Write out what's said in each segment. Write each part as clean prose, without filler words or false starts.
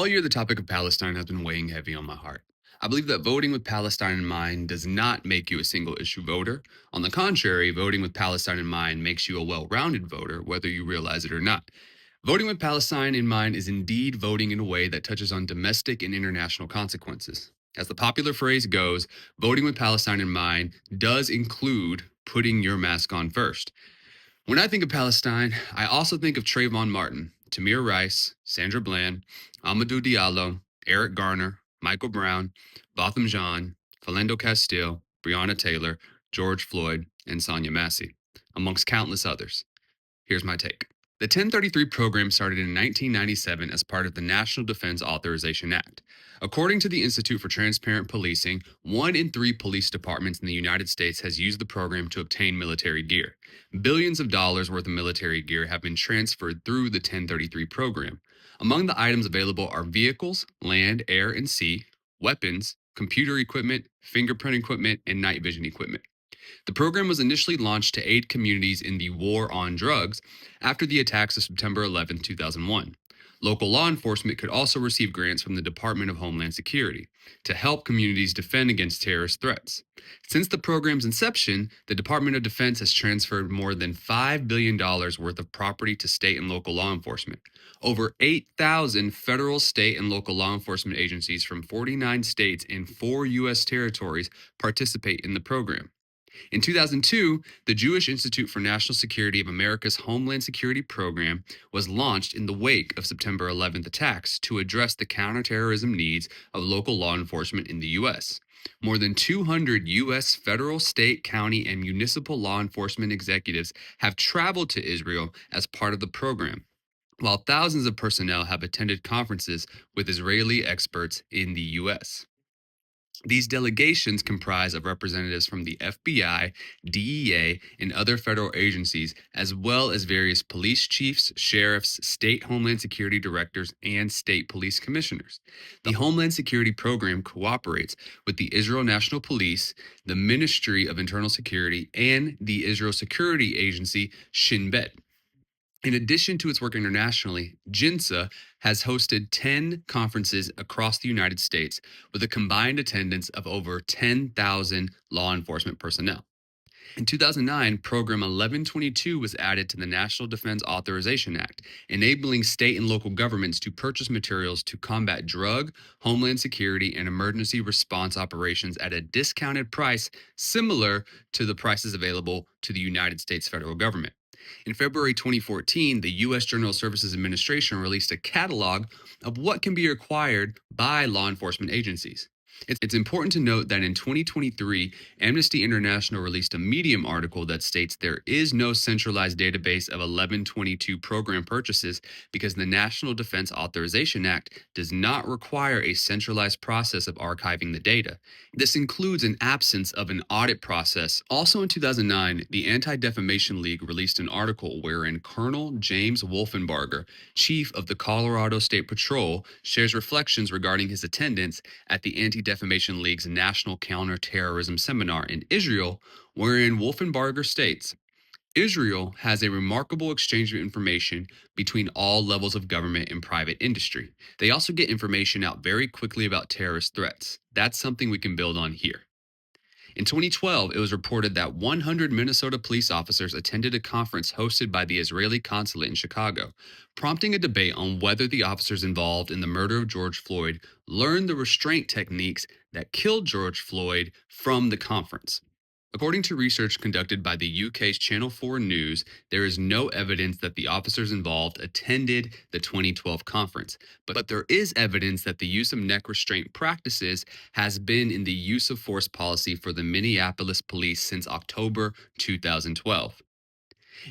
All year, the topic of Palestine has been weighing heavy on my heart. I believe that voting with Palestine in mind does not make you a single issue voter. On the contrary, voting with Palestine in mind makes you a well rounded voter, whether you realize it or not. Voting with Palestine in mind is indeed voting in a way that touches on domestic and international consequences. As the popular phrase goes, voting with Palestine in mind does include putting your mask on first. When I think of Palestine, I also think of Trayvon Martin, Tamir Rice, Sandra Bland, Amadou Diallo, Eric Garner, Michael Brown, Botham Jean, Philando Castile, Breonna Taylor, George Floyd, and Sonia Massey, amongst countless others. Here's my take. The 1033 program started in 1997 as part of the National Defense Authorization Act. According to the Institute for Transparent Policing, 1 in 3 police departments in the United States has used the program to obtain military gear. Billions of dollars worth of military gear have been transferred through the 1033 program. Among the items available are vehicles, land, air, and sea, weapons, computer equipment, fingerprint equipment, and night vision equipment. The program was initially launched to aid communities in the war on drugs after the attacks of September 11, 2001. Local law enforcement could also receive grants from the Department of Homeland Security to help communities defend against terrorist threats. Since the program's inception, the Department of Defense has transferred more than $5 billion worth of property to state and local law enforcement. Over 8,000 federal, state, and local law enforcement agencies from 49 states and 4 U.S. territories participate in the program. In 2002, the Jewish Institute for National Security of America's Homeland Security Program was launched in the wake of September 11th attacks to address the counterterrorism needs of local law enforcement in the U.S. More than 200 U.S. federal, state, county, and municipal law enforcement executives have traveled to Israel as part of the program, while thousands of personnel have attended conferences with Israeli experts in the U.S. These delegations comprise of representatives from the FBI, DEA, and other federal agencies, as well as various police chiefs, sheriffs, state homeland security directors, and state police commissioners. The Homeland Security Program cooperates with the Israel National Police, the Ministry of Internal Security, and the Israel Security Agency, Shin Bet. In addition to its work internationally, JINSA has hosted 10 conferences across the United States with a combined attendance of over 10,000 law enforcement personnel. In 2009, Program 1122 was added to the National Defense Authorization Act, enabling state and local governments to purchase materials to combat drug, homeland security, and emergency response operations at a discounted price similar to the prices available to the United States federal government. In February 2014, the U.S. General Services Administration released a catalog of what can be required by law enforcement agencies. It's important to note that in 2023, Amnesty International released a Medium article that states there is no centralized database of 1122 program purchases because the National Defense Authorization Act does not require a centralized process of archiving the data. This includes an absence of an audit process. Also in 2009, the Anti-Defamation League released an article wherein Colonel James Wolfenbarger, chief of the Colorado State Patrol, shares reflections regarding his attendance at the Anti-Defamation League's National Counterterrorism Seminar in Israel, wherein Wolfenbarger states, Israel has a remarkable exchange of information between all levels of government and private industry. They also get information out very quickly about terrorist threats. That's something we can build on here. In 2012, it was reported that 100 Minnesota police officers attended a conference hosted by the Israeli consulate in Chicago, prompting a debate on whether the officers involved in the murder of George Floyd learned the restraint techniques that killed George Floyd from the conference. According to research conducted by the UK's Channel 4 News, there is no evidence that the officers involved attended the 2012 conference, but there is evidence that the use of neck restraint practices has been in the use of force policy for the Minneapolis police since October 2012.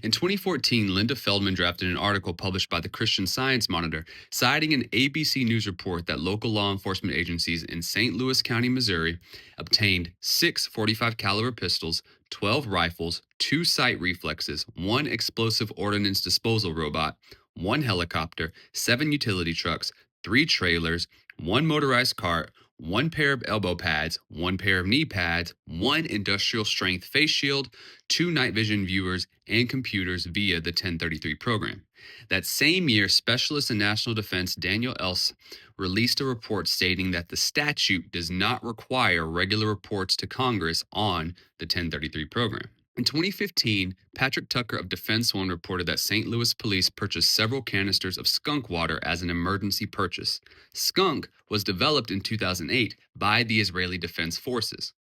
In 2014, Linda Feldman drafted an article published by the Christian Science Monitor, citing an ABC News report that local law enforcement agencies in St. Louis County, Missouri, obtained 6 .45 caliber pistols, 12 rifles, 2 sight reflexes, 1 explosive ordnance disposal robot, 1 helicopter, 7 utility trucks, 3 trailers, 1 motorized cart, one pair of elbow pads, one pair of knee pads, one industrial strength face shield, two night vision viewers, and computers via the 1033 program. That same year, specialist in national defense Daniel Else released a report stating that the statute does not require regular reports to Congress on the 1033 program. In 2015, Patrick Tucker of Defense One reported that St. Louis police purchased several canisters of skunk water as an emergency purchase. Skunk was developed in 2008 by the Israeli Defense Forces.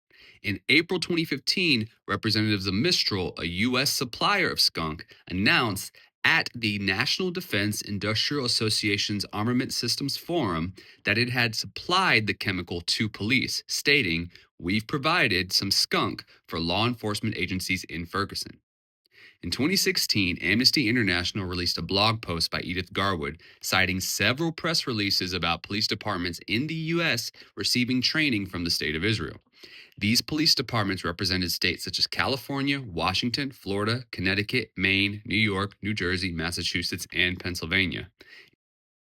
In April 2015, representatives of Mistral, a U.S. supplier of skunk, announced at the National Defense Industrial Association's Armament Systems Forum that it had supplied the chemical to police, stating, "We've provided some skunk for law enforcement agencies in Ferguson." In 2016, Amnesty International released a blog post by Edith Garwood citing several press releases about police departments in the U.S. receiving training from the State of Israel. These police departments represented states such as California, Washington, Florida, Connecticut, Maine, New York, New Jersey, Massachusetts, and Pennsylvania.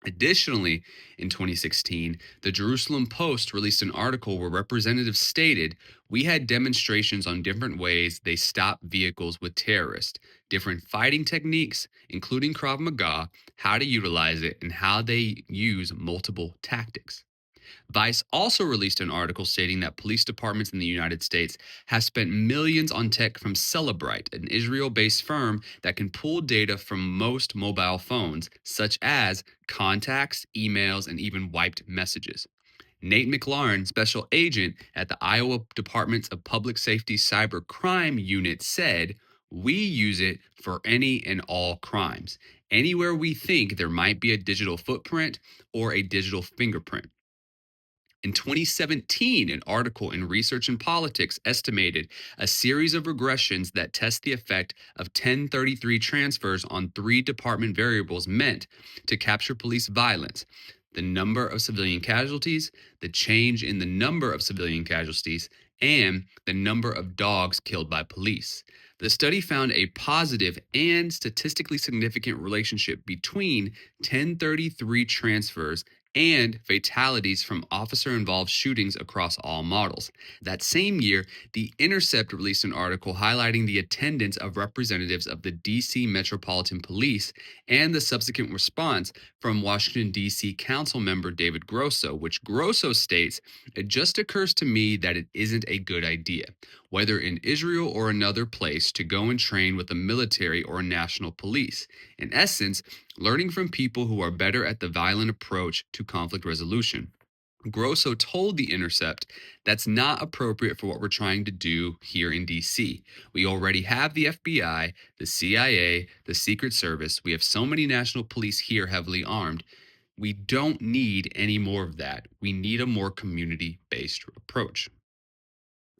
Additionally, in 2016, the Jerusalem Post released an article where representatives stated, "We had demonstrations on different ways they stop vehicles with terrorists, different fighting techniques, including Krav Maga, how to utilize it, and how they use multiple tactics." Vice also released an article stating that police departments in the United States have spent millions on tech from Celebrite, an Israel based firm that can pull data from most mobile phones, such as contacts, emails, and even wiped messages. Nate McLaurin, special agent at the Iowa Department of Public Safety Cyber Crime Unit, said, "We use it for any and all crimes, anywhere we think there might be a digital footprint or a digital fingerprint." In 2017, an article in Research and Politics estimated a series of regressions that test the effect of 1033 transfers on three department variables meant to capture police violence: the number of civilian casualties, the change in the number of civilian casualties, and the number of dogs killed by police. The study found a positive and statistically significant relationship between 1033 transfers and fatalities from officer involved shootings across all models. That same year, The Intercept released an article highlighting the attendance of representatives of the D.C. Metropolitan Police and the subsequent response from Washington, D.C. Council member David Grosso, which Grosso states, "It just occurs to me that it isn't a good idea, whether in Israel or another place, to go and train with the military or national police. In essence, learning from people who are better at the violent approach to conflict resolution." Grosso told The Intercept, "That's not appropriate for what we're trying to do here in DC. We already have the FBI, the CIA, the Secret Service. We have so many national police here heavily armed. We don't need any more of that. We need a more community based approach."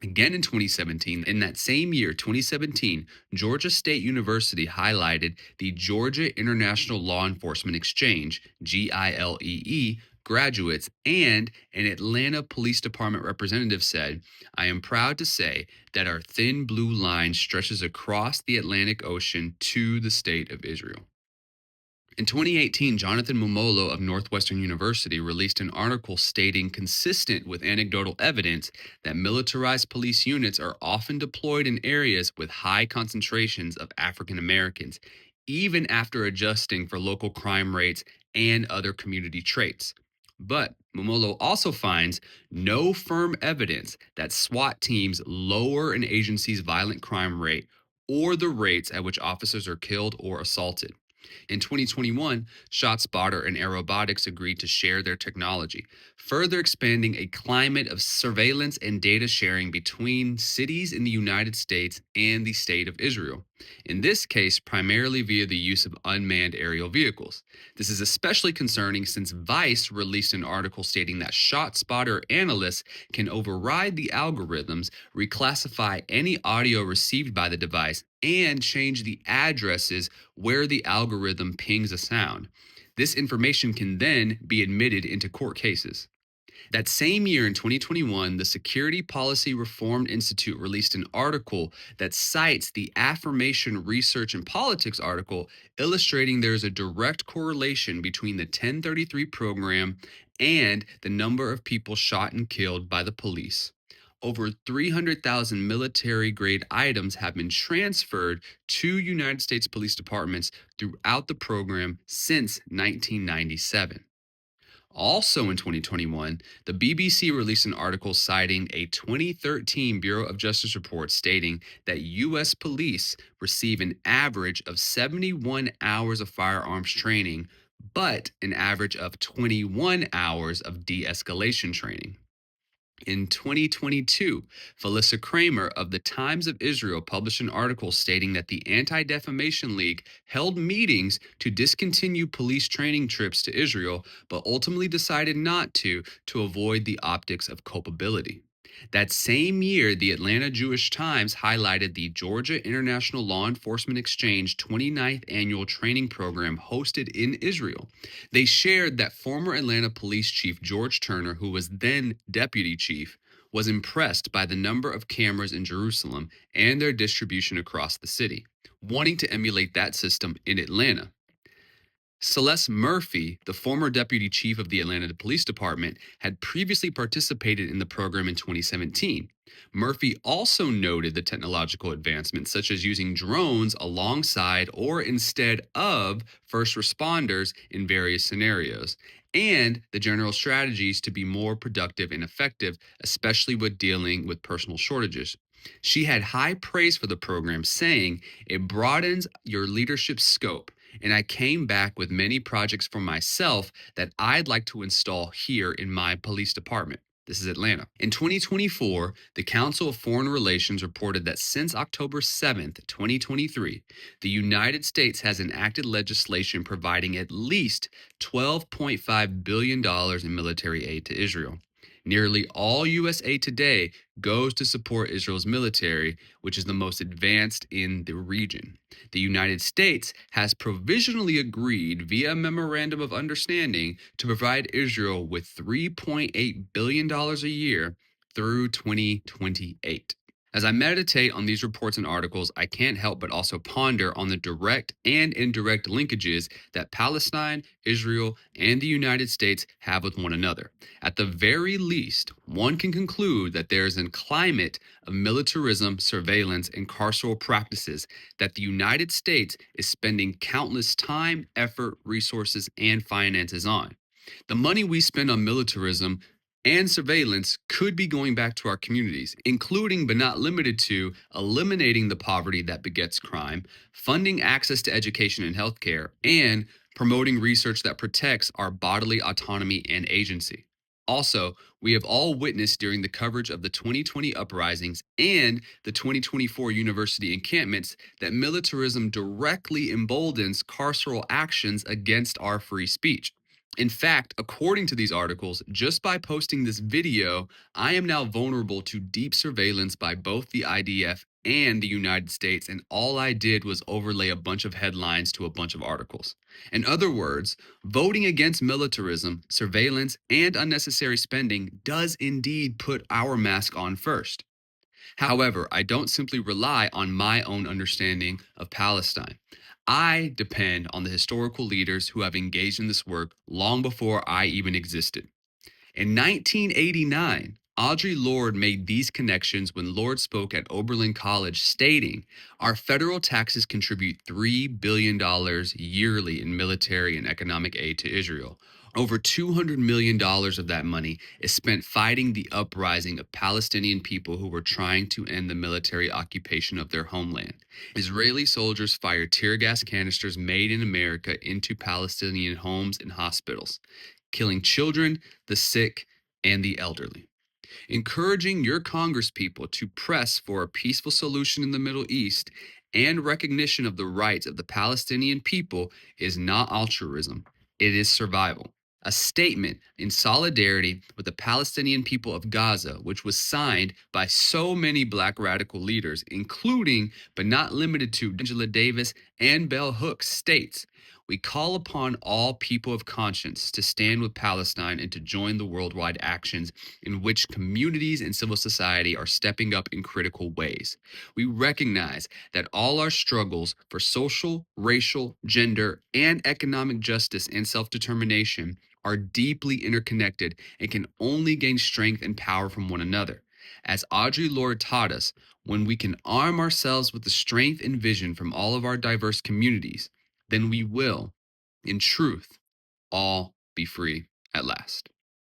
Again in 2017, in that same year, 2017, Georgia State University highlighted the Georgia International Law Enforcement Exchange, GILEE, graduates, and an Atlanta Police Department representative said, "I am proud to say that our thin blue line stretches across the Atlantic Ocean to the state of Israel." In 2018, Jonathan Momolo of Northwestern University released an article stating, consistent with anecdotal evidence, that militarized police units are often deployed in areas with high concentrations of African Americans, even after adjusting for local crime rates and other community traits. But Momolo also finds no firm evidence that SWAT teams lower an agency's violent crime rate or the rates at which officers are killed or assaulted. In 2021, ShotSpotter and Aerobotics agreed to share their technology, further expanding a climate of surveillance and data sharing between cities in the United States and the State of Israel. In this case, primarily via the use of unmanned aerial vehicles. This is especially concerning since Vice released an article stating that ShotSpotter analysts can override the algorithms, reclassify any audio received by the device, and change the addresses where the algorithm pings a sound. This information can then be admitted into court cases. That same year in 2021, the Security Policy Reform Institute released an article that cites the Affirmation Research and Politics article, illustrating there is a direct correlation between the 1033 program and the number of people shot and killed by the police. Over 300,000 military grade items have been transferred to United States police departments throughout the program since 1997. Also in 2021, the BBC released an article citing a 2013 Bureau of Justice report stating that U.S. police receive an average of 71 hours of firearms training, but an average of 21 hours of de escalation training. In 2022, Felissa Kramer of the Times of Israel published an article stating that the Anti Defamation League held meetings to discontinue police training trips to Israel, but ultimately decided not to avoid the optics of culpability. That same year, the Atlanta Jewish Times highlighted the Georgia International Law Enforcement Exchange 29th annual training program hosted in Israel. They shared that former Atlanta Police Chief George Turner, who was then deputy chief, was impressed by the number of cameras in Jerusalem and their distribution across the city, wanting to emulate that system in Atlanta. Celeste Murphy, the former deputy chief of the Atlanta Police Department, had previously participated in the program in 2017. Murphy also noted the technological advancements, such as using drones alongside or instead of first responders in various scenarios, and the general strategies to be more productive and effective, especially with dealing with personal shortages. She had high praise for the program, saying it broadens your leadership scope, and I came back with many projects for myself that I'd like to install here in my police department. This is Atlanta. In 2024, the Council of Foreign Relations reported that since October 7th, 2023, the United States has enacted legislation providing at least $12.5 billion in military aid to Israel. Nearly all U.S. aid today goes to support Israel's military, which is the most advanced in the region. The United States has provisionally agreed via Memorandum of Understanding to provide Israel with $3.8 billion a year through 2028. As I meditate on these reports and articles, I can't help but also ponder on the direct and indirect linkages that Palestine, Israel, and the United States have with one another. At the very least, one can conclude that there is a climate of militarism, surveillance, and carceral practices that the United States is spending countless time, effort, resources, and finances on. The money we spend on militarism and surveillance could be going back to our communities, including but not limited to eliminating the poverty that begets crime, funding access to education and healthcare, and promoting research that protects our bodily autonomy and agency. Also, we have all witnessed during the coverage of the 2020 uprisings and the 2024 university encampments that militarism directly emboldens carceral actions against our free speech. In fact, according to these articles, just by posting this video, I am now vulnerable to deep surveillance by both the IDF and the United States, and all I did was overlay a bunch of headlines to a bunch of articles. In other words, voting against militarism, surveillance, and unnecessary spending does indeed put our mask on first. However, I don't simply rely on my own understanding of Palestine. I depend on the historical leaders who have engaged in this work long before I even existed. In 1989, Audre Lorde made these connections when Lorde spoke at Oberlin College, stating, "Our federal taxes contribute $3 billion yearly in military and economic aid to Israel. Over $200 million of that money is spent fighting the uprising of Palestinian people who were trying to end the military occupation of their homeland. Israeli soldiers fired tear gas canisters made in America into Palestinian homes and hospitals, killing children, the sick, and the elderly. Encouraging your congresspeople to press for a peaceful solution in the Middle East and recognition of the rights of the Palestinian people is not altruism, it is survival. A statement in solidarity with the Palestinian people of Gaza, which was signed by so many black radical leaders, including but not limited to Angela Davis and Bell Hooks, states, "We call upon all people of conscience to stand with Palestine and to join the worldwide actions in which communities and civil society are stepping up in critical ways. We recognize that all our struggles for social, racial, gender, and economic justice and self-determination are deeply interconnected and can only gain strength and power from one another. As Audre Lorde taught us, when we can arm ourselves with the strength and vision from all of our diverse communities, then we will, in truth, all be free at last.